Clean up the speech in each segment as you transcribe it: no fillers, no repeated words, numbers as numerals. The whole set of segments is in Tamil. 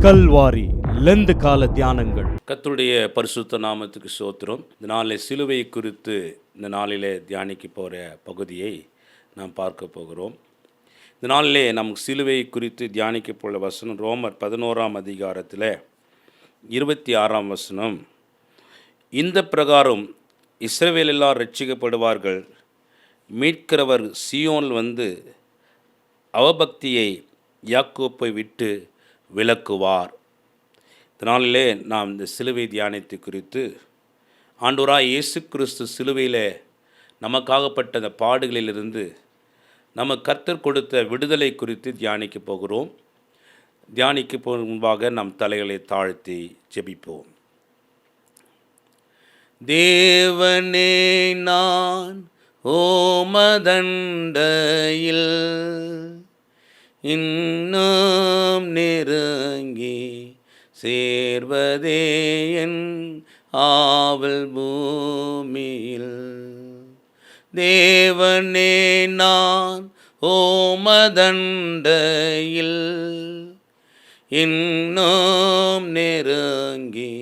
கல்வாரி லெந்து கால தியானங்கள். கர்த்தருடைய பரிசுத்த நாமத்துக்கு ஸ்தோத்திரம். இந்த நாளில் சிலுவை குறித்து இந்த நாளிலே தியானிக்க போகிற பகுதியை நாம் பார்க்க போகிறோம். இந்த நாளிலே நமக்கு சிலுவை குறித்து தியானிக்க போகிற வசனம் ரோமர் 11ஆம் அதிகாரத்தில் 26ஆம் வசனம். இந்த பிரகாரம் இஸ்ரவேல் எல்லாம் ரட்சிக்கப்படுவார்கள், மீட்கிறவர் சீயோனில் வந்து அவபக்தியை யாக்கோப்பை விட்டு விலக்குவார். இதனாலே நாம் இந்த சிலுவை தியானத்தை குறித்து ஆண்டவராய் இயேசு கிறிஸ்து சிலுவையில் நமக்காகப்பட்ட அந்த பாடுகளிலிருந்து நம்ம கர்த்தர் கொடுத்த விடுதலை குறித்து தியானிக்க போகிறோம். தியானிக்க போகும் முன்பாக நம் தலைகளை தாழ்த்தி ஜெபிப்போம். தேவனே, நான் ஓமதண்டையில் இன்னும் நெருங்கி சேர்வதே என் ஆவல் பூமியில். தேவனே, நான் ஓமதண்டையில் இன்னும் நெருங்கி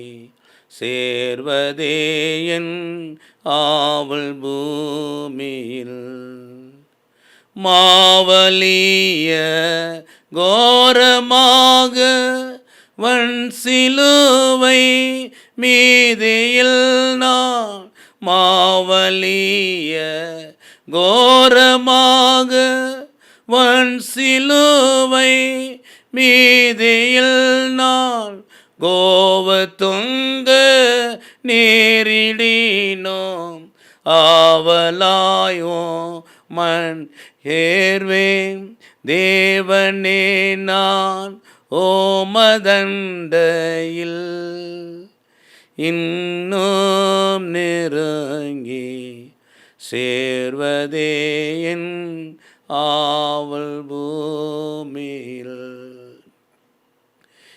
சேர்வதே என் ஆவல் பூமியில். மாவலிய கோரமாக வன்சிலுவை மீதியில் நான் மாவலிய கோரமாக வன்சிலுவை மீதியில் நான் கோவத்துங்க நேரிடினோம் ஆவலாயோ மண் ஏர்வேன். தேவனே, நான் ஓமதண்டையில் இன்னும் நெருங்கி சேர்வதே என் ஆவல் பூமியில்.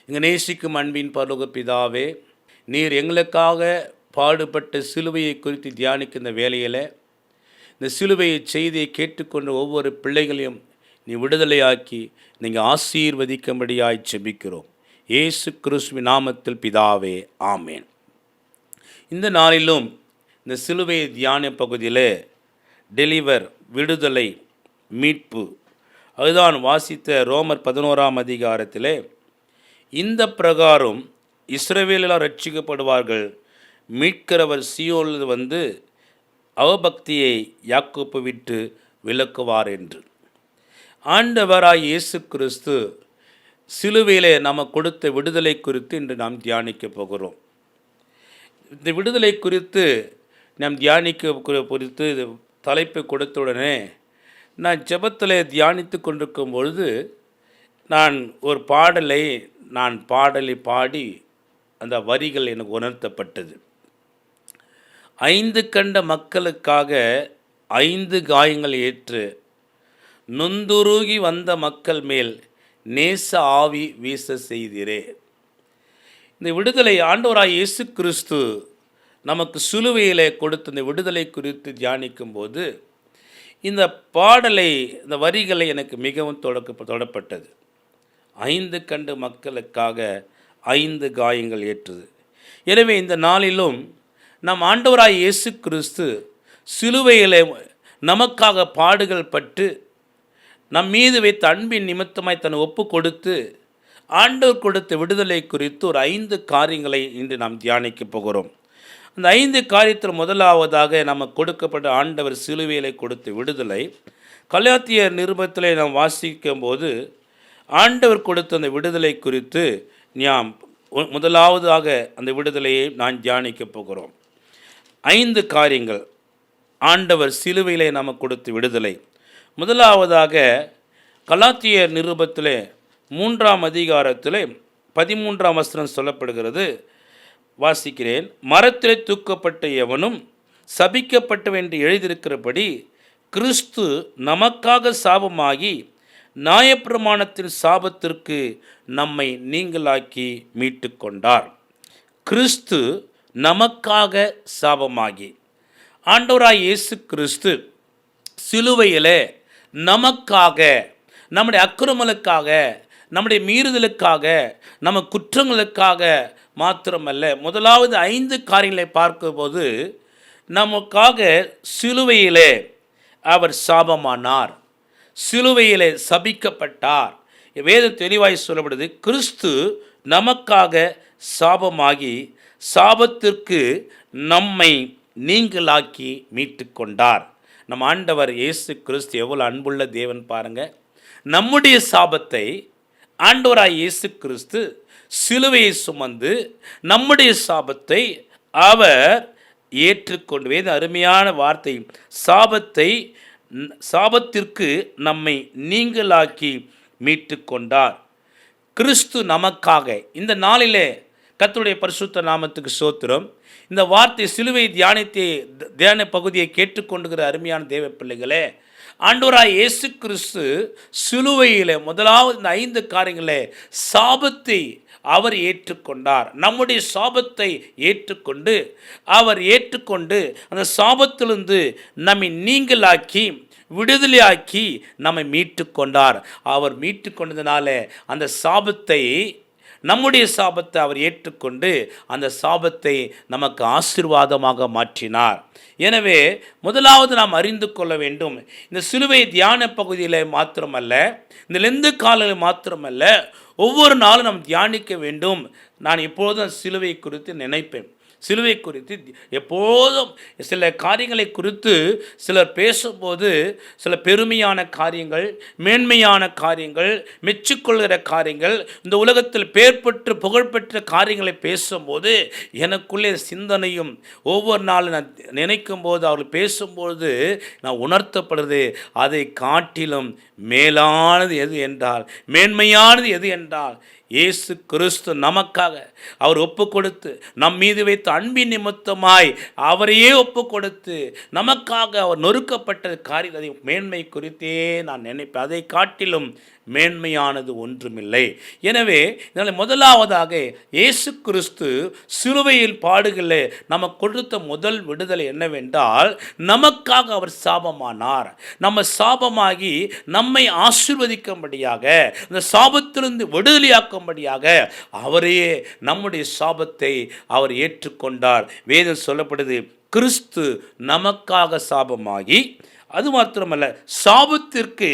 எங்கள் நேசிக்கும் அன்பின் பரலோக பிதாவே, நீர் எங்களுக்காக பாடுபட்ட சிலுவையை குறித்து தியானிக்கின்ற வேளையில் இந்த சிலுவையை செய்தியை கேட்டுக்கொண்ட ஒவ்வொரு பிள்ளைகளையும் நீ விடுதலையாக்கி நீங்கள் ஆசீர்வதிக்கும்படியாய் ஜெபிக்கிறோம். இயேசு கிறிஸ்துவின் நாமத்தில் பிதாவே, ஆமேன். இந்த நாளிலும் இந்த சிலுவை தியான பகுதியில் டெலிவர், விடுதலை, மீட்பு, அதுதான் வாசித்த ரோமர் 11ஆம் அதிகாரத்தில் இந்த பிரகாரம் இஸ்ரவேலெல்லாம் ரட்சிக்கப்படுவார்கள், மீட்கிறவர் சீயோனில் வந்து அவபக்தியை யாக்கோப்பை விட்டு விலக்குவார் என்று. ஆண்டவராய் இயேசு கிறிஸ்து சிலுவையிலே நமக்கு கொடுத்த விடுதலை குறித்து இன்று நாம் தியானிக்க போகிறோம். இந்த விடுதலை குறித்து நாம் தியானிக்க குறித்து தலைப்பை கொடுத்தவுடனே நான் ஜெபத்தில் தியானித்து கொண்டிருக்கும் பொழுது நான் ஒரு பாடலை பாடி அந்த வரிகள் எனக்கு உணர்த்தப்பட்டது. 5 கண்ட மக்களுக்காக 5 காயங்கள் ஏற்று நொந்துருகி வந்த மக்கள் மேல் நேச ஆவி வீச செய்தீரே. இந்த விடுதலை ஆண்டவராய் இயேசு கிறிஸ்து நமக்கு சிலுவையிலே கொடுத்த இந்த விடுதலை குறித்து தியானிக்கும் போது இந்த பாடலை, இந்த வரிகளை எனக்கு மிகவும் தொடப்பட்டது. 5 கண்ட மக்களுக்காக 5 காயங்கள் ஏற்றுது. எனவே இந்த நாளிலும் நம் ஆண்டவராய் இயேசு கிறிஸ்து சிலுவையிலே நமக்காக பாடுகள் பட்டு நம் மீது வைத்த அன்பின் நிமித்தமாய் தன்னை ஒப்பு கொடுத்து ஆண்டவர் கொடுத்த விடுதலை குறித்து ஒரு 5 காரியங்களை இன்று நாம் தியானிக்க போகிறோம். அந்த 5 காரியத்தில் முதலாவதாக நமக்கு கொடுக்கப்பட்ட ஆண்டவர் சிலுவையிலே கொடுத்த விடுதலை. கலாத்தியர் நிருபத்திலே நாம் வாசிக்கும் போது ஆண்டவர் கொடுத்த அந்த விடுதலை குறித்து நாம் முதலாவதாக அந்த விடுதலையை நான் தியானிக்க போகிறோம். 5 காரியங்கள் ஆண்டவர் சிலுவையிலே நமக்கு கொடுத்த விடுதலை. முதலாவதாக கலாத்தியர் நிருபத்திலே 3ஆம் அதிகாரத்திலே 13ஆம் வசனம் சொல்லப்படுகிறது. வாசிக்கிறேன். மரத்திலே தூக்கப்பட்ட எவனும் சபிக்கப்பட்டவன் என்று எழுதியிருக்கிறபடி கிறிஸ்து நமக்காக சாபமாகி நியாயப்பிரமாணத்தின் சாபத்திற்கு நம்மை நீங்களாக்கி மீட்டு கொண்டார். கிறிஸ்து நமக்காக சாபமாகி, ஆண்டவராய் இயேசு கிறிஸ்து சிலுவையிலே நமக்காக, நம்முடைய அக்கிரமங்களுக்காக, நம்முடைய மீறுதலுக்காக, நம்ம குற்றங்களுக்காக மாத்திரமல்ல. முதலாவது 5 காரியங்களை பார்க்கும்போது, நமக்காக சிலுவையிலே அவர் சாபமானார், சிலுவையிலே சபிக்கப்பட்டார். வேதம் தெளிவாய் சொல்லப்படுது, கிறிஸ்து நமக்காக சாபமாகி சாபத்திற்கு நம்மை நீங்களாக்கி மீட்டு கொண்டார். நம் ஆண்டவர் இயேசு கிறிஸ்து எவ்வளோ அன்புள்ள தேவன் பாருங்க. நம்முடைய சாபத்தை ஆண்டவராய் இயேசு கிறிஸ்து சிலுவையை சுமந்து நம்முடைய சாபத்தை அவர் ஏற்றுக்கொண்டு, வேத அருமையான வார்த்தை, சாபத்திற்கு நம்மை நீங்களாக்கி மீட்டு கொண்டார். கிறிஸ்து நமக்காக. இந்த நாளிலே கர்த்தருடைய பரிசுத்த நாமத்துக்கு ஸ்தோத்திரம். இந்த வார்த்தை சிலுவை தியான பகுதியை கேட்டுக்கொண்டுகிற அருமையான தேவ பிள்ளைகளே, ஆண்டவராய் இயேசு கிறிஸ்து சிலுவையிலே முதலாவது இந்த 5 காரியங்களே சாபத்தை அவர் ஏற்றுக்கொண்டார். நம்முடைய சாபத்தை ஏற்றுக்கொண்டு அந்த சாபத்திலிருந்து நம்மை நீங்களாக்கி விடுதலையாக்கி நம்மை மீட்டு கொண்டார். அவர் மீட்டு கொண்டதுனால அந்த சாபத்தை, நம்முடைய சாபத்தை அவர் ஏற்றுக்கொண்டு அந்த சாபத்தை நமக்கு ஆசீர்வாதமாக மாற்றினார். எனவே முதலாவது நாம் அறிந்து கொள்ள வேண்டும், இந்த சிலுவை தியான பகுதியில் மாத்திரமல்ல, இந்த லெந்து காலையில் மாத்திரமல்ல, ஒவ்வொரு நாளும் நாம் தியானிக்க வேண்டும். நான் எப்பொழுதும் சிலுவை குறித்து நினைப்பேன். சிலுவை குறித்து எப்போதும் சில காரியங்களை குறித்து சிலர் பேசும்போது, சில பெருமையான காரியங்கள், மேன்மையான காரியங்கள், மெச்சிக்கொள்கிற காரியங்கள், இந்த உலகத்தில் பேர் பெற்று புகழ்பெற்ற காரியங்களை பேசும்போது எனக்குள்ளே சிந்தனையும் ஒவ்வொரு நாளும் நான் நினைக்கும் போது, அவர்கள் பேசும்போது நான் உணர்த்தப்படுறது, அதை காட்டிலும் மேலானது எது என்றால், மேன்மையானது எது என்றால், இயேசு கிறிஸ்து நமக்காக அவர் ஒப்பு கொடுத்து, நம் மீது வைத்த அன்பின் நிமித்தமாய் அவரையே ஒப்பு கொடுத்து நமக்காக அவர் நொறுக்கப்பட்ட காரியத்தை மேன்மை குறித்தே நான் நினைப்பேன். அதை காட்டிலும் மேன்மையானது ஒன்றுமில்லை. எனவே இதனால் முதலாவதாக இயேசு கிறிஸ்து சிலுவையில் பாடுகளில் நமக்கு கொடுத்த முதல் விடுதலை என்னவென்றால், நமக்காக அவர் சாபமானார். நம்ம சாபமாகி நம்மை ஆசீர்வதிக்கும்படியாக, இந்த சாபத்திலிருந்து விடுதலையாக்கும்படியாக அவரையே நம்முடைய சாபத்தை அவர் ஏற்றுக்கொண்டார். வேதம் சொல்லப்படுது, கிறிஸ்து நமக்காக சாபமாகி, அது மாத்திரமல்ல, சாபத்திற்கு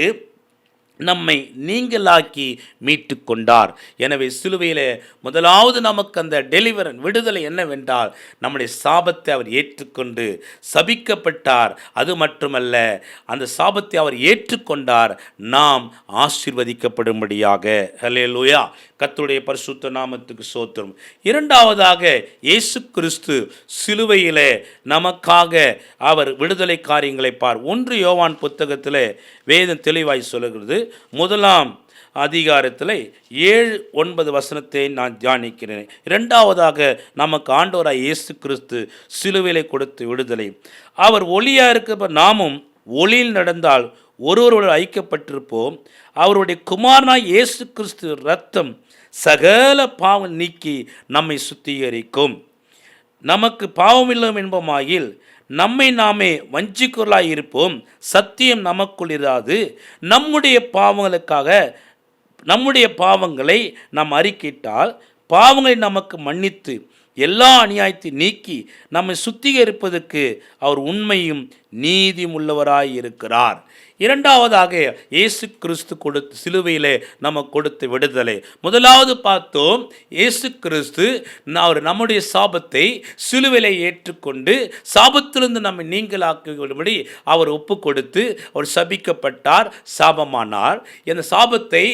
நம்மை நீங்களாக்கி மீட்டு கொண்டார். எனவே சிலுவையில் முதலாவது நமக்கு அந்த விடுதலை என்னவென்றால், நம்முடைய சாபத்தை அவர் ஏற்றுக்கொண்டு சபிக்கப்பட்டார். அது மட்டுமல்ல, அந்த சாபத்தை அவர் ஏற்றுக்கொண்டார், நாம் ஆசீர்வதிக்கப்படும்படியாக. ஹல்லேலூயா, கர்த்தருடைய பரிசுத்த நாமத்துக்கு ஸ்தோத்திரம். இரண்டாவதாக, இயேசு கிறிஸ்து சிலுவையிலே நமக்காக அவர் விடுதலை காரியங்களை 1 யோவான் புத்தகத்தில் வேதம் தெளிவாய் சொல்லுகிறது. முதலாம் அதிகாரத்தில் 7-9 வசனத்தை நான் தியானிக்கிறேன். இரண்டாவதாக, நமக்கு ஆண்டவராய் இயேசு கிறிஸ்து சிலுவையிலே கொடுத்த விடுதலை. அவர் ஒளியாக இருக்க நாமும் ஒளியில் நடந்தால் ஒருவரோடு ஐக்கியப்பட்டிருப்போம். அவருடைய குமாரனாய் இயேசு கிறிஸ்து இரத்தம் சகல பாவம் நீக்கி நம்மை சுத்திகரிக்கும். நமக்கு பாவமில்லை என்பமாயில் நம்மை நாமே வஞ்சிக்குள்ளாய் இருப்போம். சத்தியம் நமக்குள் இராது. நம்முடைய பாவங்களை நாம் அறிக்கையிட்டால் பாவங்களை நமக்கு மன்னித்து எல்லா அநியாயத்தை நீக்கி நம்மை சுத்திகரிப்பதற்கு அவர் உண்மையும் நீதியும் உள்ளவராய் இருக்கிறார். இரண்டாவதாக, இயேசு கிறிஸ்து கொடுத்த சிலுவையிலே நமக்கு கொடுத்த விடுதலை. முதலாவது பார்த்தோம், இயேசு கிறிஸ்து அவர் நம்முடைய சாபத்தை சிலுவையிலே ஏற்றுக்கொண்டு சாபத்திலிருந்து நம்மை நீங்களாக்கும்படி அவர் ஒப்பு கொடுத்து அவர் சபிக்கப்பட்டார், சாபமானார். இந்த சாபத்தை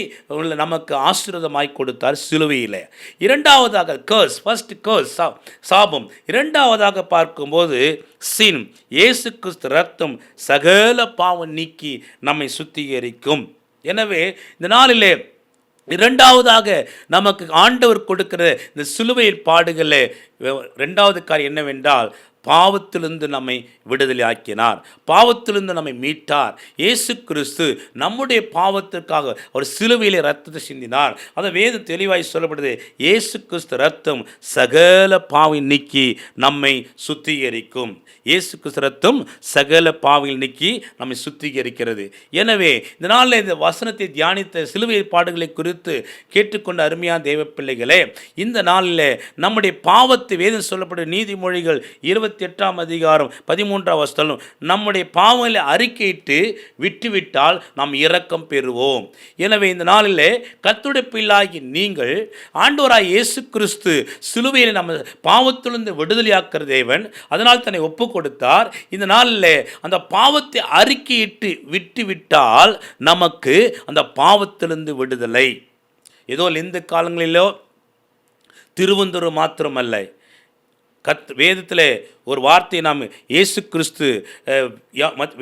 நமக்கு ஆசீர்வாதமாய் கொடுத்தார் சிலுவையிலே. இரண்டாவதாக சாபம். இரண்டாவதாக பார்க்கும்போது சின், இயேசு கிறிஸ்து ரத்தம் சகல பாவம் நீக்கி நம்மை சுத்திகரிக்கும். எனவே இந்த நாளிலே இரண்டாவதாக நமக்கு ஆண்டவர் கொடுக்கிற இந்த சிலுவையில் பாடுகளில் இரண்டாவது காரியம் என்னவென்றால், பாவத்திலிருந்து நம்மை விடுதலை ஆக்கினார், பாவத்திலிருந்து நம்மை மீட்டார். இயேசு கிறிஸ்து நம்முடைய பாவத்திற்காக ஒரு சிலுவையிலே ரத்தத்தை சிந்தினார். அதை வேதம் தெளிவாய் சொல்லப்படுது. இயேசு கிறிஸ்து ரத்தம் சகல பாவம் நீக்கி நம்மை சுத்திகரிக்கும். இயேசு கிறிஸ்து ரத்தம் சகல பாவங்கள் நீக்கி நம்மை சுத்திகரிக்கிறது. எனவே இந்த நாளில் இந்த வசனத்தை தியானித்த சிலுவை பாடுகளை குறித்து கேட்டுக்கொண்ட அருமையான தேவ பிள்ளைகளே, இந்த நாளில் நம்முடைய பாவத்தை வேதம் சொல்லப்படும் நீதிமொழிகள் 28 அதிகாரம் 13 வசனம், நம்முடைய பாவங்களை அறிக்கையிட்டு விட்டுவிட்டால் நாம் இரக்கம் பெறுவோம். எனவே இந்த நாளில் கர்த்தருடைய பிள்ளையாகி நீங்கள் ஆண்டவராய் இயேசு கிறிஸ்து சிலுவையில் நம்ம பாவத்திலிருந்து விடுதலையாக்குற தேவன், அதனால் தன்னை ஒப்பு கொடுத்தார். இந்த நாளில் அந்த பாவத்தை அறிக்கையிட்டு விட்டுவிட்டால் நமக்கு அந்த பாவத்திலிருந்து விடுதலை. ஏதோ இந்த காலங்களிலோ திருவந்தூர் மாத்திரமல்ல, வேதத்தில் ஒரு வார்த்தை நாம் இயேசு கிறிஸ்து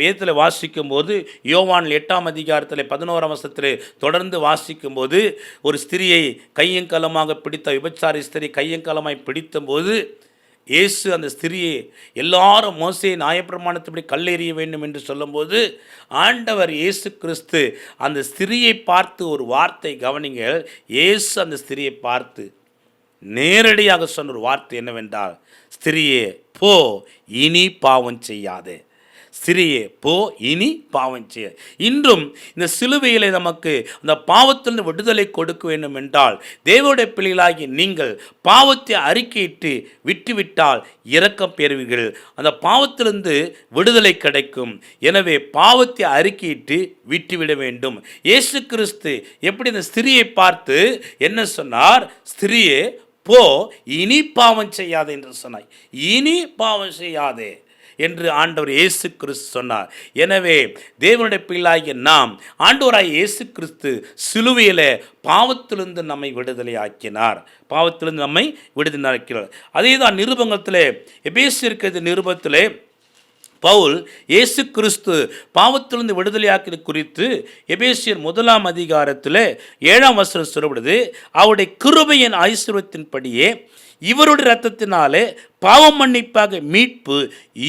வேதத்தில் வாசிக்கும்போது யோவான் 8 அதிகாரத்தில் 11 வசனத்தில் தொடர்ந்து வாசிக்கும்போது, ஒரு ஸ்திரியை கையங்கலமாக பிடித்த விபச்சாரி ஸ்திரி கையங்கலமாய் பிடித்தபோது இயேசு அந்த ஸ்திரியை எல்லாரும் மோசே நியாயப்பிரமாணத்தின்படி கல்லெறிய வேண்டும் என்று சொல்லும்போது, ஆண்டவர் இயேசு கிறிஸ்து அந்த ஸ்திரியை பார்த்து ஒரு வார்த்தை கவனிங்கள். இயேசு அந்த ஸ்திரியை பார்த்து நேரடியாக சொன்ன ஒரு வார்த்தை என்னவென்றால், ஸ்திரியே போ, இனி பாவம் செய்யாதே. ஸ்திரியே போ, இனி பாவம் செய்ய. இன்றும் இந்த சிலுவையில் நமக்கு அந்த பாவத்திலிருந்து விடுதலை கொடுக்க வேண்டும் என்றால், தேவனுடைய பிள்ளைகளாகி நீங்கள் பாவத்தை அறிக்கையிட்டு விட்டுவிட்டால் இரக்கம் பெறுவீர்கள், அந்த பாவத்திலிருந்து விடுதலை கிடைக்கும். எனவே பாவத்தை அறிக்கையிட்டு விட்டுவிட வேண்டும். இயேசு கிறிஸ்து எப்படி இந்த ஸ்திரியை பார்த்து என்ன சொன்னார்? ஸ்திரியே போ, இனி பாவம் செய்யாதே என்று சொன்னார். இனி பாவம் செய்யாதே என்று ஆண்டவர் இயேசு கிறிஸ்து சொன்னார். எனவே தேவனுடைய பிள்ளையாகிய நாம் ஆண்டவராய் இயேசு கிறிஸ்து சிலுவையில் பாவத்திலிருந்து நம்மை விடுதலை ஆக்கினார், பாவத்திலிருந்து நம்மை விடுதலை ஆக்கினார். அதே தான் நிருபத்திலே, எபேசியருக்கு நிருபத்திலே பவுல் இயேசு கிறிஸ்து பாவத்திலிருந்து விடுதலையாக்கியது குறித்து எபேசியர் 1 அதிகாரத்தில் 7 வசனம் சொல்லப்படுது. அவருடைய கிருபையின் ஐஸ்வரியத்தின்படியே இவருடைய இரத்தத்தினாலே பாவம் மன்னிப்பாக மீட்பு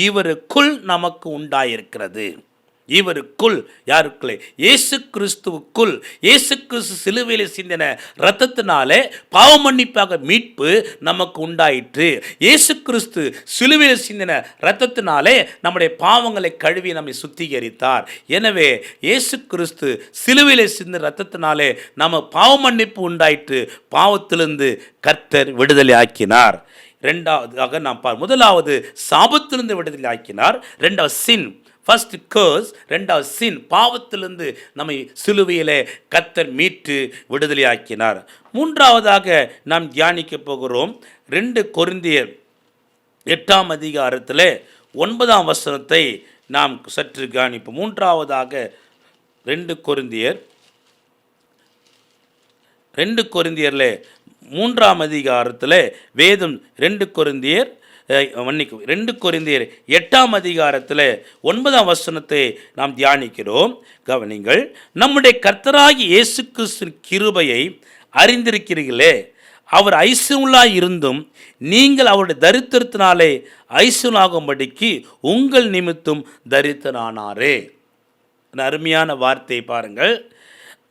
இவருக்குள் நமக்கு உண்டாயிருக்கிறது. இவருக்குள், யாருக்குள்ளே? இயேசு கிறிஸ்துவுக்குள். இயேசு கிறிஸ்து சிலுவையில் சிந்தின இரத்தத்தினாலே பாவ மன்னிப்பாக மீட்பு நமக்கு உண்டாயிற்று. இயேசு கிறிஸ்து சிலுவையில் சிந்தின இரத்தத்தினாலே நம்முடைய பாவங்களை கழுவி நம்மை சுத்திகரித்தார். எனவே இயேசு கிறிஸ்து சிலுவையில் சிந்தின இரத்தத்தினாலே நம்ம பாவ மன்னிப்பு உண்டாயிற்று, பாவத்திலிருந்து கர்த்தர் விடுதலை ஆக்கினார். ரெண்டாவதாக நாம் முதலாவது சாபத்திலிருந்து விடுதலை ஆக்கினார், ரெண்டாவது சின், ஃபர்ஸ்ட் கர்ஸ், ரெண்டாவது சின், பாவத்திலிருந்து நம்மை சிலுவையிலே கர்த்தர் மீட்டு விடுதலையாக்கினார். மூன்றாவதாக நாம் தியானிக்க போகிறோம் 2 கொரிந்தியர் 8 அதிகாரத்தில் 9 வசனத்தை நாம் சற்று தியானிப்போம். மூன்றாவதாக 2 கொரிந்தியர் 2 அதிகாரத்தில் வேதம் 2 கொரிந்தியர் 8 அதிகாரத்தில் 9 வசனத்தை நாம் தியானிக்கிறோம். கவனிங்கள். நம்முடைய கர்த்தராகிய இயேசு கிறிஸ்துவின் கிருபையை அறிந்திருக்கிறீர்களே, அவர் ஐசுவலாய் இருந்தும் நீங்கள் அவருடைய தரித்திரத்தினாலே ஐசுவலாகும்படிக்கு உங்கள் நிமித்தம் தரித்திரனானாரே. அருமையான வார்த்தை பாருங்கள்.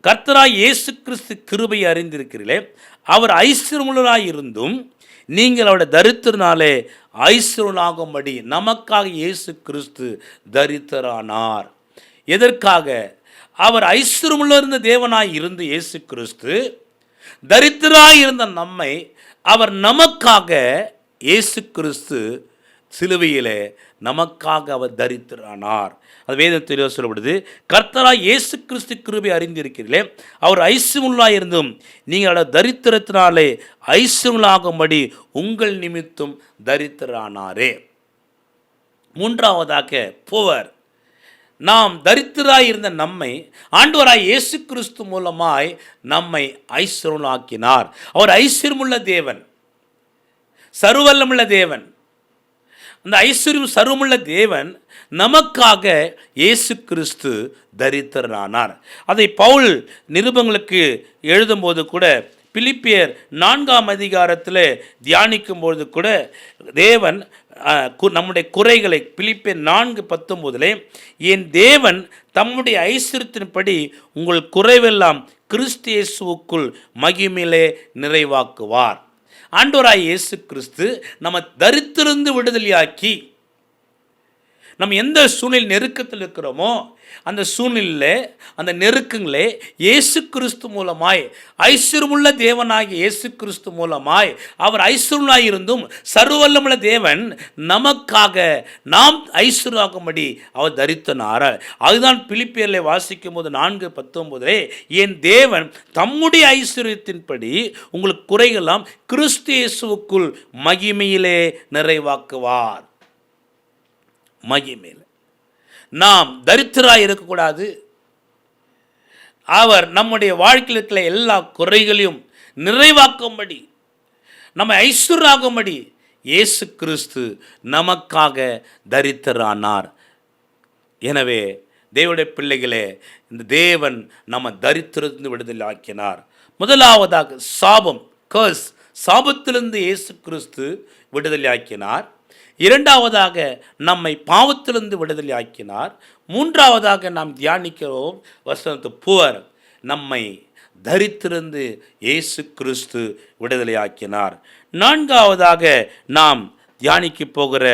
கர்த்தராகிய இயேசு கிறிஸ்து கிருபையை அறிந்திருக்கிறீர்களே, அவர் ஐசுவலாய் இருந்தும் நீங்கள் அவருடைய தரித்திரனாலே ஐஸ்வரனாகும்படி நமக்காக இயேசு கிறிஸ்து தரித்திரனானார். எதற்காக? அவர் ஐஸ்வரமுள்ள இருந்த தேவனாய் இருந்து இயேசு கிறிஸ்து தரித்திராய் இருந்த நம்மை அவர் நமக்காக இயேசு கிறிஸ்து சிலுவையிலே நமக்காக அவர் தரித்திரனானார். அது வேதத்தில் சொல்லப்படுது. கர்த்தராய் இயேசு கிறிஸ்து கிருபை அறிந்திருக்கிறீர்களே, அவர் ஐஸ்வரமுள்ளாய் இருந்தும் நீங்கள் தரித்திரத்தினாலே ஐஸ்வரமுள்ளாகும்படி உங்கள் நிமித்தம் தரித்திரனானாரே. மூன்றாவதாக போவர், நாம் தரித்திராய் இருந்த நம்மை ஆண்டவராய் இயேசு கிறிஸ்து மூலமாய் நம்மை ஐஸ்வரமுள்ளாக்கினார். அவர் ஐஸ்வரமுள்ள தேவன், சர்வவல்லமுள்ள தேவன். அந்த ஐஸ்வர்யம் சர்வமுள்ள தேவன் நமக்காக இயேசு கிறிஸ்து தரித்திரனானார். அதை பவுல் நிருபங்களுக்கு எழுதும்போது கூட, பிலிப்பியர் 4 அதிகாரத்தில் தியானிக்கும்போது கூட, தேவன் நம்முடைய குறைகளை பிலிப்பியர் 4:19 என் தேவன் தம்முடைய ஐஸ்வரியத்தின்படி உங்கள் குறைவெல்லாம் கிறிஸ்து இயேசுவுக்குள் மகிமையிலே நிறைவாக்குவார். ஆண்டவராய் இயேசு கிறிஸ்து நம்ம தரித்திருந்து விடுதலையாக்கி, நம்ம எந்த சூழ்நிலை நெருக்கத்தில் இருக்கிறோமோ அந்த சூழ்நிலையில் அந்த நெருக்கங்களே இயேசு கிறிஸ்து மூலமாய், ஐஸ்வர்யமுள்ள தேவனாகிய இயேசு கிறிஸ்து மூலமாய், அவர் ஐஸ்வர்யமாய் இருந்தும் சர்வவல்லமுள்ள தேவன் நமக்காக நாம் ஐஸ்வர்யமாகும்படி அவர் தரித்தனார். அதுதான் பிலிப்பியரில் வாசிக்கும் போது 4:19 என் தேவன் தம்முடைய ஐஸ்வர்யத்தின்படி உங்களுக்கு குறைகளாம் கிறிஸ்து இயேசுவுக்குள் மகிமையிலே நிறைவாக்குவார். மகிமையில் நாம் தரித்திராய் இருக்கக்கூடாது. அவர் நம்முடைய வாழ்க்கையில் இருக்கிற எல்லா குறைகளையும் நிறைவாக்கும்படி, நம்ம ஐஸ்வர்யாகும்படி இயேசு கிறிஸ்து நமக்காக தரித்திரானார். எனவே தேவனுடைய பிள்ளைகளே, இந்த தேவன் நம்ம தரித்திரத்திலிருந்து விடுதலை ஆக்கினார். முதலாவதாக சாபம், கர்ஸ், சாபத்திலிருந்து இயேசு கிறிஸ்து விடுதலை ஆக்கினார். இரண்டாவதாக நம்மை பாவத்திலிருந்து விடுதலை ஆக்கினார். மூன்றாவதாக நாம் தியானிக்கிறோம் வசனத்து புவர், நம்மை தரித்திருந்து இயேசு கிறிஸ்து விடுதலை ஆக்கினார். நான்காவதாக நாம் தியானிக்க போகிற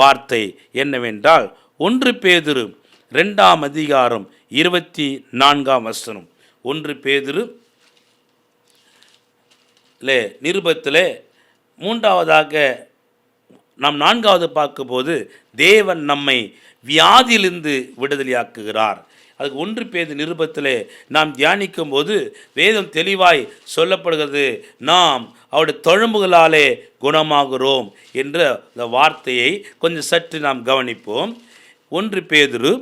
வார்த்தை என்னவென்றால் 1 பேதுரு 2:24 1 பேதுரு நிருபத்திலே மூன்றாவதாக நாம் 4வது பார்க்கும்போது தேவன் நம்மை வியாதியிலிருந்து விடுதலையாக்குகிறார். அதுக்கு 1 பேதுரு நிருபத்திலே நாம் தியானிக்கும் போது வேதம் தெளிவாய் சொல்லப்படுகிறது, நாம் அவருடைய தழும்புகளாலே குணமாகிறோம் என்ற இந்த வார்த்தையை கொஞ்சம் சற்று நாம் கவனிப்போம். 1 பேதுரு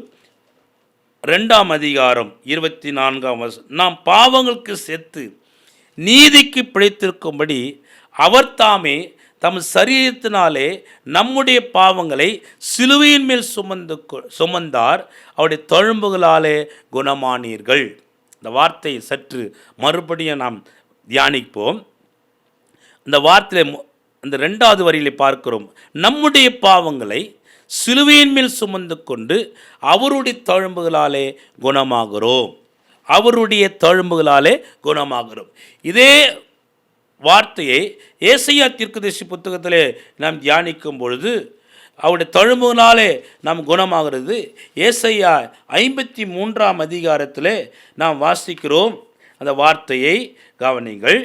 2:24 நாம் பாவங்களுக்கு செத்து நீதிக்கு பிழைத்திருக்கும்படி அவர் தாமே தம் சரீரத்தினாலே நம்முடைய பாவங்களை சிலுவையின் மேல் சுமந்தார், அவருடைய தழும்புகளாலே குணமானீர்கள். இந்த வார்த்தையை சற்று மறுபடியும் நாம் தியானிப்போம். இந்த வார்த்தையில் அந்த 2வது வரியிலே பார்க்கிறோம், நம்முடைய பாவங்களை சிலுவையின் மேல் சுமந்து கொண்டு அவருடைய தழும்புகளாலே குணமாகிறோம். அவருடைய தழும்புகளாலே குணமாகிறோம். இதே வார்த்தையை ஏசாயா தீர்க்கதரிசி புத்தகத்திலே நாம் தியானிக்கும் பொழுது அவருடைய தழும்புகளாலே நாம் குணமாகிறது. ஏசாயா 53 நாம் வாசிக்கிறோம். அந்த வார்த்தையை கவனிங்கள்.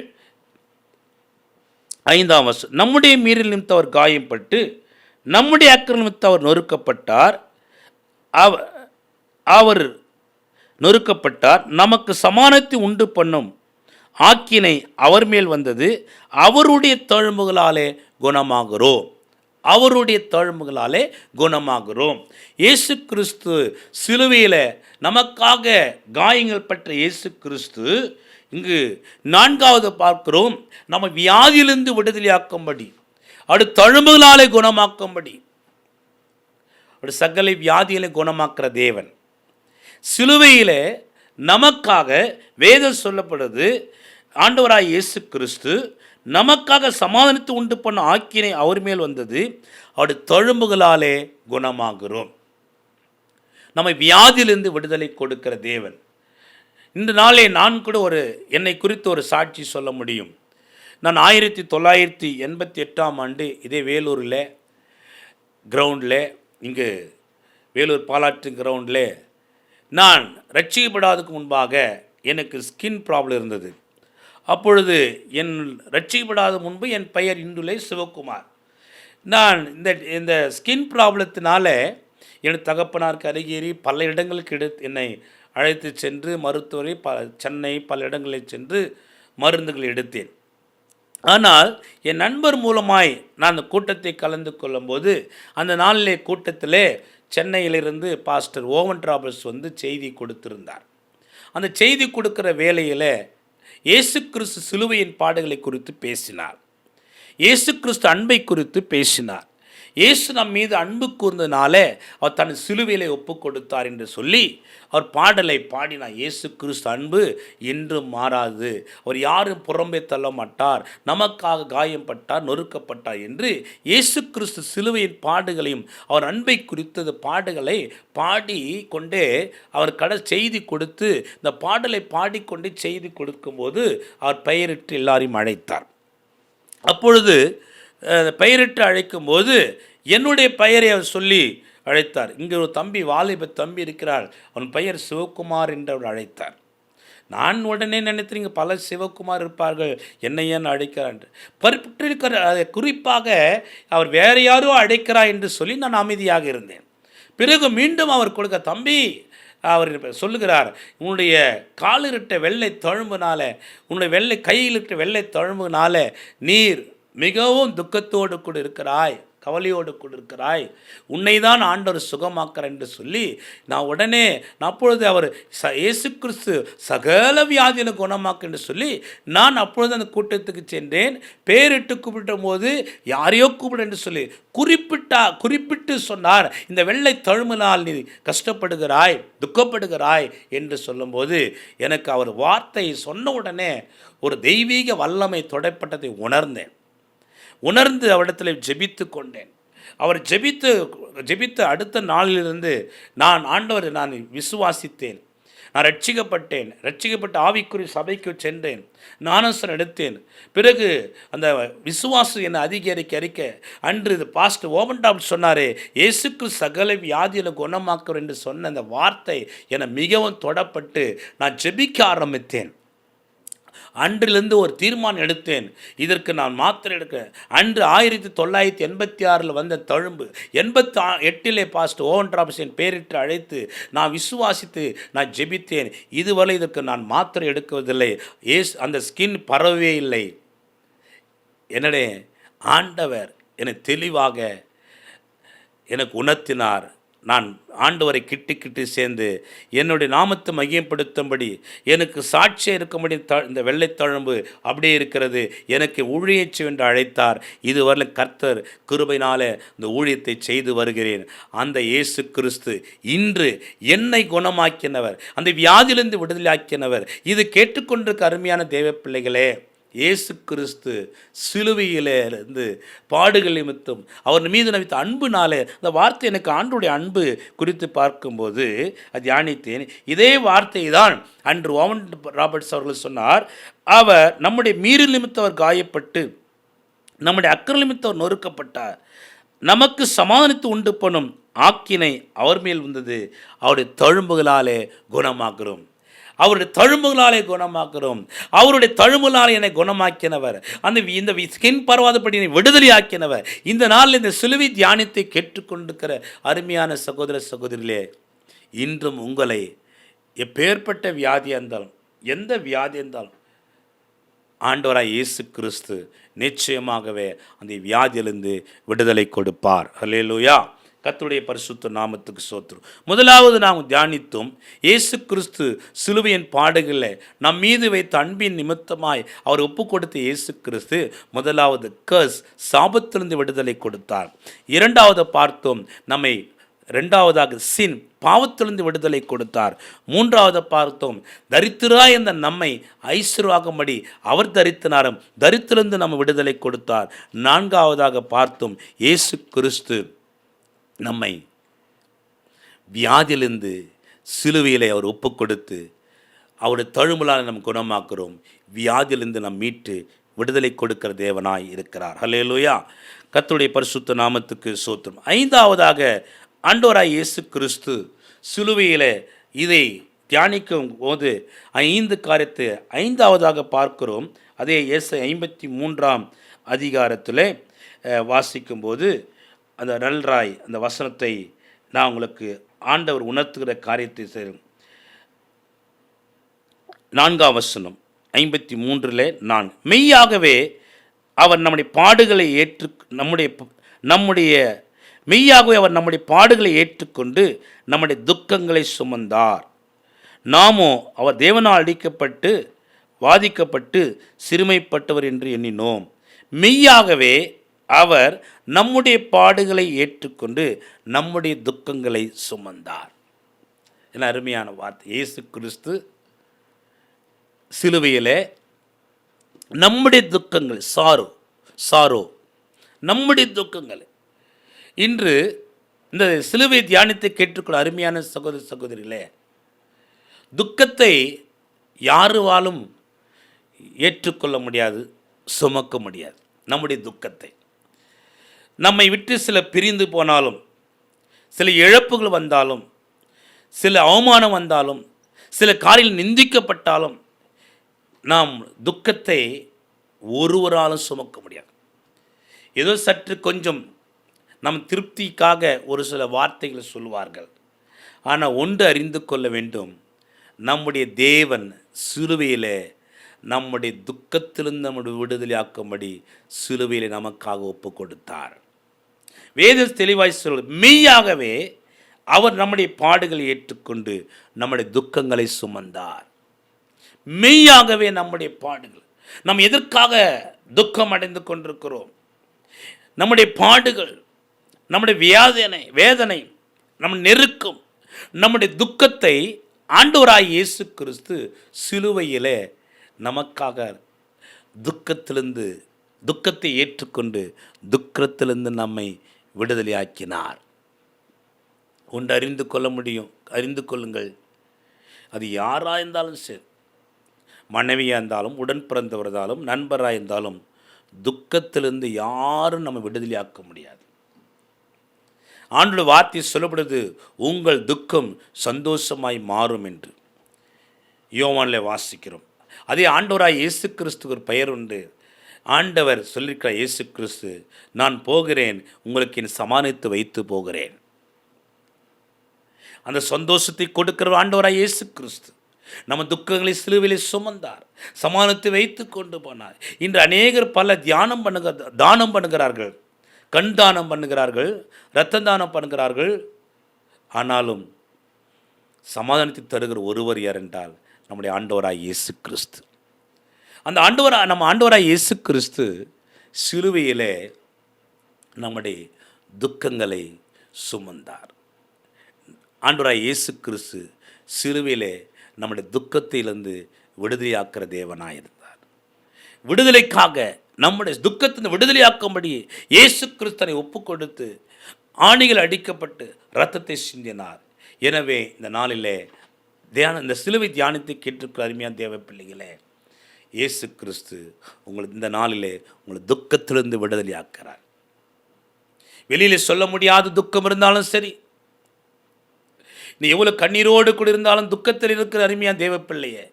5 நம்முடைய மீறல் நிமித்தம் அவர் காயப்பட்டு நம்முடைய அக்கிரமம் நிமித்தம் அவர் நொறுக்கப்பட்டார். அவர் நொறுக்கப்பட்டார், நமக்கு சமானத்தை உண்டு பண்ணும் ஆக்கினை அவர் மேல் வந்தது, அவருடைய தழும்புகளாலே குணமாகிறோம். அவருடைய தழும்புகளாலே குணமாகிறோம். இயேசு கிறிஸ்து சிலுவையில் நமக்காக காயங்கள் பட்ட இயேசு கிறிஸ்து இங்கு 4வது பார்க்கிறோம், நம்ம வியாதியிலிருந்து விடுதலையாக்கும்படி, அவருடைய தழும்புகளாலே குணமாக்கும்படி, அவருடைய சகல வியாதிகளை குணமாக்குற தேவன் சிலுவையில் நமக்காக வேதம் சொல்லப்படுது. ஆண்டவராய் இயேசு கிறிஸ்து நமக்காக சமாதானத்தை உண்டு பண்ண ஆக்கினை அவர் மேல் வந்தது, அவருடைய தழும்புகளாலே குணமாகிறோம். நம்மை வியாதியிலிருந்து விடுதலை கொடுக்கிற தேவன். இந்த நாளே நான் கூட என்னை குறித்து ஒரு சாட்சி சொல்ல முடியும். நான் 1988 இதே வேலூரில் கிரவுண்டில், இங்கு வேலூர் பாலாற்று கிரவுண்டில் நான் ரட்சிக்கப்படாததுக்கு முன்பாக எனக்கு ஸ்கின் ப்ராப்ளம் இருந்தது. அப்பொழுது என் ரட்சிக்கப்படாத முன்பு என் பெயர் இந்துலை சிவகுமார். நான் இந்த ஸ்கின் ப்ராப்ளத்தினால என் தகப்பனாருக்கு அருகேறி பல இடங்களுக்கு என்னை அழைத்து சென்று மருத்துவரை சென்னை பல இடங்களில் சென்று மருந்துகள் எடுத்தேன். ஆனால் என் நண்பர் மூலமாய் நான் அந்த கூட்டத்தை கலந்து கொள்ளும்போது அந்த நாளிலே கூட்டத்திலே சென்னையிலிருந்து பாஸ்டர் ஓவன் ராபர்ட்ஸ் செய்தி கொடுத்திருந்தார். அந்த செய்தி கொடுக்கிற வேளையில் இயேசு கிறிஸ்து சிலுவையின் பாடுகளை குறித்து பேசினார். இயேசு கிறிஸ்து அன்பை குறித்து பேசினார். இயேசு நம் மீது அன்பு கூர்ந்தனாலே அவர் தன் சிலுவையிலே ஒப்பு கொடுத்தார் என்று சொல்லி அவர் பாடலை பாடினார். இயேசு கிறிஸ்து அன்பு என்றும் மாறாது, அவர் யாரும் புறம்பே தள்ள மாட்டார், நமக்காக காயப்பட்டார், நொறுக்கப்பட்டார் என்று இயேசு கிறிஸ்து சிலுவையின் பாடுகளையும் அவர் அன்பை குறித்தது பாடுகளை பாடி கொண்டே அவர் செய்தி கொடுத்து, இந்த பாடலை பாடிக்கொண்டே செய்தி கொடுக்கும்போது அவர் பெயரிட்டு எல்லாரையும் அழைத்தார். அப்பொழுது பெயரிட்டு அழைக்கும்போது என்னுடைய பெயரை அவர் சொல்லி அழைத்தார். இங்கே ஒரு தம்பி, வாலிப தம்பி இருக்கிறார், அவன் பெயர் சிவகுமார் என்று அவர் அழைத்தார். நான் உடனே நினைத்தீங்க பல சிவகுமார் இருப்பார்கள், என்னை ஏன் அழைக்கிறார் பறிப்பிட்டிருக்கிற குறிப்பாக அவர் வேறு யாரோ அழைக்கிறார் என்று சொல்லி நான் அமைதியாக இருந்தேன். பிறகு மீண்டும் அவர் கொடுக்க, தம்பி அவர் சொல்லுகிறார், உன்னுடைய காலிலிட்ட வெள்ளை தழும்புனால, உன்னுடைய கையிலிட்ட வெள்ளை தழும்புனால நீர் மிகவும் துக்கத்தோடு கூட இருக்கிறாய், கவலையோடு கூட இருக்கிறாய், உன்னை தான் ஆண்டவர் சுகமாக்கிறார் என்று சொல்லி நான் அப்பொழுது அவர் இயேசு கிறிஸ்து சகல வியாதியில குணமாக்க என்று சொல்லி நான் அப்பொழுது அந்த கூட்டத்துக்கு சென்றேன். பேரிட்டு கூப்பிடும் போது யாரையோ கூப்பிடு என்று சொல்லி குறிப்பிட்டு சொன்னார், இந்த வெள்ளை தழும்பினால் நீ கஷ்டப்படுகிறாய், துக்கப்படுகிறாய் என்று சொல்லும்போது எனக்கு அவர் வார்த்தையை சொன்ன உடனே ஒரு தெய்வீக வல்லமை தொடப்பட்டதை உணர்ந்து அவரிடத்தில் ஜெபித்து கொண்டேன். அவர் ஜெபித்து அடுத்த நாளிலிருந்து நான் விசுவாசித்தேன், நான் ரட்சிக்கப்பட்டு ஆவிக்குரிய சபைக்கு சென்றேன், ஞானஸ்நானம் எடுத்தேன். பிறகு அந்த விசுவாசம் என்னை அதிகரிக்க அன்று இது பாஸ்டர் ஓபன்டாப் சொன்னாரே, இயேசுக்கு சகல வியாதியில் குணமாக்குவர் என்று சொன்ன அந்த வார்த்தை என்னை மிகவும் தொடப்பட்டு நான் ஜெபிக்க ஆரம்பித்தேன். அன்றிலிருந்து ஒரு தீர்மானம் எடுத்தேன், இதற்கு நான் மாத்திரை எடுக்க. அன்று 1986 வந்த தழும்பு 88 பாஸ்டர் ஓவன்ட்ராப்ஸின் பேரிட்டு அழைத்து நான் விசுவாசித்து நான் ஜெபித்தேன். இதுவரை இதற்கு நான் மாத்திரை எடுக்குவதில்லை, அந்த ஸ்கின் பரவவே இல்லை. என்னடே ஆண்டவர் என்னை தெளிவாக எனக்கு உணர்த்தினார். நான் ஆண்டவரை கிட்டி சேர்ந்து என்னுடைய நாமத்தை மையப்படுத்தும்படி எனக்கு சாட்சியாக இருக்கும்படி இந்த வெள்ளைத்தழும்பு அப்படியே இருக்கிறது, எனக்கு ஊழியச்சு என்று அழைத்தார். இதுவரை கர்த்தர் கிருபையினால இந்த ஊழியத்தை செய்து வருகிறேன். அந்த இயேசு கிறிஸ்து இன்று என்னை குணமாக்கினவர், அந்த வியாதியிலிருந்து விடுதலையாக்கினவர். இது கேட்டுக்கொண்டிருக்க அருமையான தேவ பிள்ளைகளே, இயேசு கிறிஸ்து சிலுவையிலிருந்து பாடுகள் நிமித்தம் அவர் மீது நவித்த அன்புனாலே, அந்த வார்த்தை எனக்கு ஆண்டுடைய அன்பு குறித்து பார்க்கும்போது அது தியானித்தேன். இதே வார்த்தை தான் அன்று ஓவன் ராபர்ட்ஸ் அவர்கள் சொன்னார். அவர் நம்முடைய மீறல் நிமித்தம் அவர் காயப்பட்டு, நம்முடைய அக்கிரம நிமித்தம் அவர் நொறுக்கப்பட்டார், நமக்கு சமாதானத்தை உண்டு பண்ணும் ஆக்கினை அவர் மேல் வந்தது, அவருடைய தழும்புகளாலே குணமாக்குறோம், அவருடைய தழும்புகளாலே குணமாக்குறோம், அவருடைய தழும்புகளாலே என்னை குணமாக்கினவர், இந்த ஸ்கின் பரவாதபடி என்னை விடுதலை ஆக்கினவர். இந்த நாளில் இந்த சிலுவை தியானத்தை கேட்டுக்கொண்டிருக்கிற அருமையான சகோதர சகோதரிகளே, இன்றும் உங்களை எப்பேற்பட்ட வியாதியாக இருந்தாலும், எந்த வியாதி இருந்தாலும், ஆண்டவராய் இயேசு கிறிஸ்து நிச்சயமாகவே அந்த வியாதியிலிருந்து விடுதலை கொடுப்பார். அல்லேலூயா. கர்த்தருடைய பரிசுத்த நாமத்துக்கு ஸ்தோத்திரம். முதலாவது நாம் தியானித்தோம், இயேசு கிறிஸ்து சிலுவையின் பாடுகளில் நம் மீது வைத்த அன்பின் நிமித்தமாய் அவர் ஒப்பு கொடுத்த இயேசு கிறிஸ்து முதலாவது சாபத்திலிருந்து விடுதலை கொடுத்தார். இரண்டாவது பார்த்தோம், இரண்டாவதாக பாவத்திலிருந்து விடுதலை கொடுத்தார். மூன்றாவது பார்த்தோம், தரித்திராய் என்ற நம்மை ஐஸ்வர்யமாகும்படி அவர் தரித்தினாரும், தரித்திலிருந்து நம்ம விடுதலை கொடுத்தார். நான்காவதாக பார்த்தோம், இயேசு கிறிஸ்து நம்மை வியாதியிலிருந்து சிலுவையிலே அவர் ஒப்பு கொடுத்து அவருடைய தழும்புலால் நம்ம குணமாக்குறோம். வியாதியிலிருந்து நம் மீட்டு விடுதலை கொடுக்கிற தேவனாய் இருக்கிறார். ஹல்லேலூயா. கர்த்தருடைய பரிசுத்த நாமத்துக்கு ஸ்தோத்திரம். ஐந்தாவதாக ஆண்டவராய் இயேசு கிறிஸ்து சிலுவையிலே இதை தியானிக்கும் போது 5 காரியத்தை ஐந்தாவதாக பார்க்கிறோம். அதே இயேசு 53 அதிகாரத்தில் வாசிக்கும்போது அந்த நல்ராய் அந்த வசனத்தை நான் உங்களுக்கு ஆண்டவர் உணர்த்துகிற காரியத்தை செய்யும். 4ஆம் வசனம் 53 மெய்யாகவே அவர் நம்முடைய பாடுகளை மெய்யாகவே அவர் நம்முடைய பாடுகளை ஏற்றுக்கொண்டு நம்முடைய துக்கங்களை சுமந்தார். நாமோ அவர் தேவனால் அடிக்கப்பட்டு வாதிக்கப்பட்டு சிறுமைப்பட்டவர் என்று எண்ணினோம். மெய்யாகவே அவர் நம்முடைய பாடுகளை ஏற்றுக்கொண்டு நம்முடைய துக்கங்களை சுமந்தார். என்ன அருமையான வார்த்தை! இயேசு கிறிஸ்து சிலுவையிலே நம்முடைய துக்கங்கள், சாரோ நம்முடைய துக்கங்கள். இன்று இந்த சிலுவை தியானத்தை கேட்டுக்கொள்ள அருமையான சகோதர சகோதரிகளே, துக்கத்தை யாருவாலும் ஏற்றுக்கொள்ள முடியாது, சுமக்க முடியாது. நம்முடைய துக்கத்தை நம்மை விட்டு சில பிரிந்து போனாலும், சில இழப்புகள் வந்தாலும், சில அவமானம் வந்தாலும், சில காரில் நிந்திக்கப்பட்டாலும் நாம் துக்கத்தை ஒருவராலும் சுமக்க முடியாது. ஏதோ சற்று கொஞ்சம் நம் திருப்திக்காக ஒரு சில வார்த்தைகள் சொல்வார்கள். ஆனால் ஒன்று அறிந்து கொள்ள வேண்டும், நம்முடைய தேவன் சிலுவையிலே நம்முடைய துக்கத்திலிருந்து நம்முடைய விடுதலையாக்கும்படி சிலுவையிலே நமக்காக ஒப்பு கொடுத்தார். வேத தெளிவாய் சொல்வது, மெய்யாகவே அவர் நம்முடைய பாடுகளை ஏற்றுக்கொண்டு நம்முடைய துக்கங்களை சுமந்தார். மெய்யாகவே நம்முடைய பாடுகள், நாம் எதற்காக துக்கம் அடைந்து கொண்டிருக்கிறோம், நம்முடைய பாடுகள், நம்முடைய வேதனை, நம் நெருக்கம், நம்முடைய துக்கத்தை ஆண்டவராய் இயேசு கிறிஸ்து சிலுவையிலே நமக்காக துக்கத்தை ஏற்றுக்கொண்டு துக்கத்திலிருந்து நம்மை விடுதலையாக்கினார். ஒன்று அறிந்து கொள்ளுங்கள், அது யாராக இருந்தாலும் சரி, மனைவியாக இருந்தாலும், உடன் பிறந்தவர்களாலும், நண்பராக இருந்தாலும், துக்கத்திலிருந்து யாரும் நம்ம விடுதலையாக்க முடியாது. ஆண்டோட வார்த்தை சொல்லப்படுது, உங்கள் துக்கம் சந்தோஷமாய் மாறும் என்று யோவானில் வாசிக்கிறோம். அதே ஆண்டவராய் இயேசு கிறிஸ்துக்கு ஒரு பெயர் உண்டு. ஆண்டவர் சொல்லியிருக்கிறார், இயேசு கிறிஸ்து, நான் போகிறேன், உங்களுக்கு என் சமாளித்து வைத்து போகிறேன். அந்த சந்தோஷத்தை கொடுக்கிற ஆண்டவராய் இயேசு கிறிஸ்து நம்ம துக்கங்களை சிலுவையிலே சுமந்தார், சமாளித்து வைத்து கொண்டு போனார். இன்று அநேகர் பல தானம் பண்ணுகிறார்கள், கண் தானம் பண்ணுகிறார்கள், இரத்த தானம் பண்ணுகிறார்கள். ஆனாலும் சமாதானத்தை தருகிற ஒருவர் யார் என்றால் நம்முடைய ஆண்டவராய் இயேசு கிறிஸ்து. அந்த நம்ம ஆண்டவராய் இயேசு கிறிஸ்து சிலுவையிலே நம்முடைய துக்கங்களை சுமந்தார். ஆண்டவராய் இயேசு கிறிஸ்து சிலுவையிலே நம்முடைய துக்கத்திலிருந்து விடுதலையாக்குற தேவனாயிருந்தார். விடுதலைக்காக, நம்முடைய துக்கத்தின் விடுதலையாக்கும்படி இயேசு கிறிஸ்தனை ஒப்பு கொடுத்து ஆணிகள் அடிக்கப்பட்டு இரத்தத்தை சிந்தினார். எனவே இந்த நாளிலே இந்த சிலுவை தியானத்தை கேட்டிருக்கிற அருமையான தேவ பிள்ளைகளே, இயேசு கிறிஸ்து உங்களுக்கு இந்த நாளிலே உங்களை துக்கத்திலிருந்து விடுதலையாக்கிறார். வெளியில் சொல்ல முடியாத துக்கம் இருந்தாலும் சரி, நீ எவ்வளோ கண்ணீரோடு கூட இருந்தாலும் துக்கத்தில் இருக்கிற அருமையான தேவ பிள்ளையே,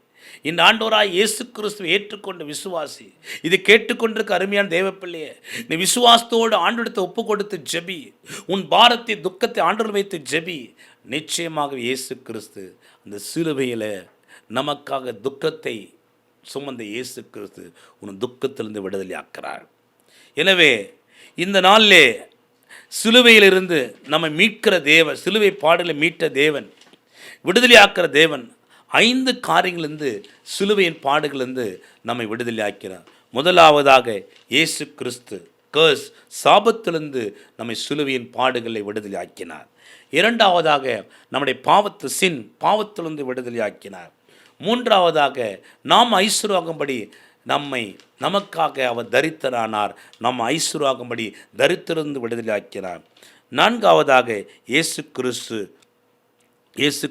இந்த ஆண்டவராய் இயேசு கிறிஸ்துவை ஏற்றுக்கொண்ட விசுவாசி, இது கேட்டுக்கொண்டிருக்க அருமையான தேவ பிள்ளையே, நீ விசுவாசத்தோடு ஆண்டவரிடத்தை ஒப்பு கொடுத்து ஜெபி, உன் பாரத்தை துக்கத்தை ஆண்டவர் வைத்து ஜெபி. நிச்சயமாக இயேசு கிறிஸ்து அந்த சிலுவையில் நமக்காக துக்கத்தை சுமந்த இயேசு கிறிஸ்து உன் துக்கத்திலிருந்து விடுதலையாக்கிறார். எனவே இந்த நாளிலே சிலுவையிலிருந்து நம்மை மீட்கிற தேவன், சிலுவை பாடலை மீட்ட தேவன், விடுதலையாக்கிற தேவன் 5 காரியங்களிலிருந்து, சிலுவையின் பாடுகளிலிருந்து நம்மை விடுதலையாக்கிறார். முதலாவதாக இயேசு கிறிஸ்து சாபத்திலிருந்து நம்மை சிலுவையின் பாடுகளை விடுதலையாக்கினார். இரண்டாவதாக நம்முடைய பாவத்திலிருந்து விடுதலையாக்கினார். மூன்றாவதாக நாம் ஐஸ்வர்யமாகும்படி நமக்காக அவர் தரித்திரனானார், நாம் ஐஸ்வர்யமாகும்படி தரித்திலிருந்து விடுதலையாக்கினார். நான்காவதாக இயேசு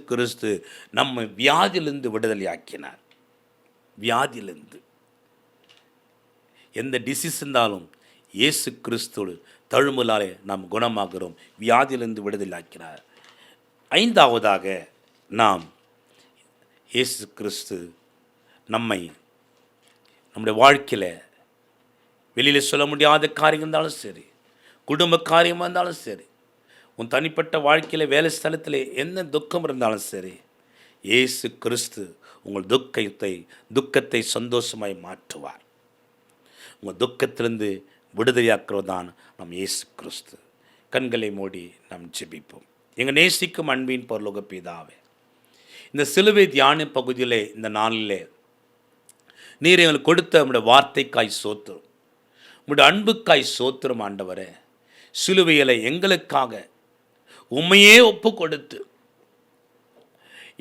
கிறிஸ்து நம்மை வியாதியிலிருந்து விடுதலையாக்கினார். வியாதியிலிருந்து எந்த டிசீஸ் இருந்தாலும் இயேசு கிறிஸ்து தழும்புலாலே நாம் குணமாகிறோம், வியாதியிலிருந்து விடுதலையாக்கினார். ஐந்தாவதாக நாம் இயேசு கிறிஸ்து நம்முடைய வாழ்க்கையில் வெளியில் சொல்ல முடியாத காரியம் இருந்தாலும் சரி, குடும்ப காரியமாக இருந்தாலும் சரி, உன் தனிப்பட்ட வாழ்க்கையில் வேலை ஸ்தலத்தில் என்ன துக்கம் இருந்தாலும் சரி, இயேசு கிறிஸ்து உங்கள் துக்கத்தை சந்தோஷமாய் மாற்றுவார். உங்கள் துக்கத்திலிருந்து விடுதலையாக்குறது தான் நம் இயேசு கிறிஸ்து. கண்களை மூடி நாம் ஜெபிப்போம். எங்கள் நேசிக்கும் அன்பின் பரலோக பிதாவே, இந்த சிலுவை தியான பகுதியிலே இந்த நாளிலே நீர் எங்களுக்கு கொடுத்த நம்முடைய வார்த்தைக்காய் சோத்திரம். உம்முடைய அன்புக்காய் சோத்திரம் ஆண்டவரே. சிலுவையிலே எங்களுக்காக உம்மையே ஒப்பு கொடுத்து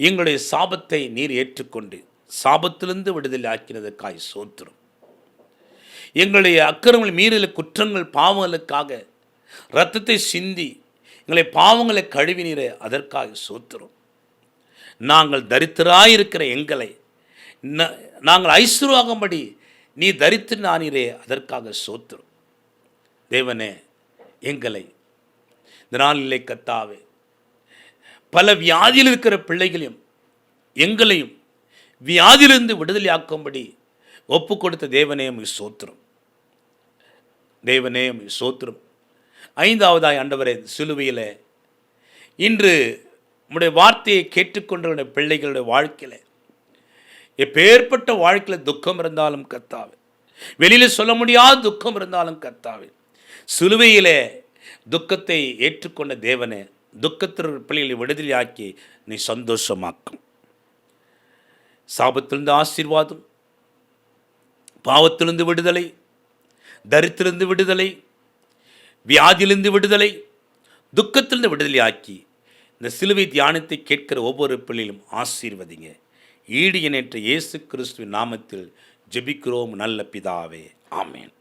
எங்களுடைய சாபத்தை நீர் ஏற்றுக்கொண்டு சாபத்திலிருந்து விடுதலை ஆக்கினதற்காய் சோத்திரம். எங்களுடைய அக்கிரமங்கள், மீறல், குற்றங்கள், பாவங்களுக்காக இரத்தத்தை சிந்தி எங்களை பாவங்களை கழுவினீரே, அதற்காக சோத்திரம். நாங்கள் தரித்திராயிருக்கிற எங்களை நாங்கள் ஐஸ்வர்யமாகும்படி நீ தரித்து நானீரே, அதற்காக சோத்திரம். தேவனே, எங்களை இந்த நாளிலே கர்த்தாவே, பல வியாதியில் இருக்கிற பிள்ளைகளையும் எங்களையும் வியாதியிலிருந்து விடுதலையாக்கும்படி ஒப்பு கொடுத்த தேவனே உம்மை சோத்திரம். தேவனே உம்மை சோத்திரம். ஐந்தாவதாய் ஆண்டவரே, சிலுவையில் இன்று உம்முடைய வார்த்தையை கேட்டுக்கொண்ட பிள்ளைகளுடைய வாழ்க்கையில் எப்பேற்பட்ட வாழ்க்கையில் துக்கம் இருந்தாலும் கர்த்தாவே, வெளியில் சொல்ல முடியாத துக்கம் இருந்தாலும் கர்த்தாவே, சிலுவையிலே துக்கத்தை ஏற்றுக்கொண்ட தேவனே, துக்கத்திற்கு பிள்ளைகளை விடுதலையாக்கி நீ சந்தோஷமாக்கும். சாபத்திலிருந்து ஆசீர்வாதம், பாவத்திலிருந்து விடுதலை, தரித்திலிருந்து விடுதலை, வியாதியிலிருந்து விடுதலை, துக்கத்திலிருந்து விடுதலையாக்கி இந்த சிலுவை தியானத்தை கேட்கிற ஒவ்வொரு பிள்ளையிலும் ஆசீர்வதிங்க. ஈடு இணையற்ற இயேசு கிறிஸ்துவின் நாமத்தில் ஜெபிக்கிறோம் நல்ல பிதாவே, ஆமென்.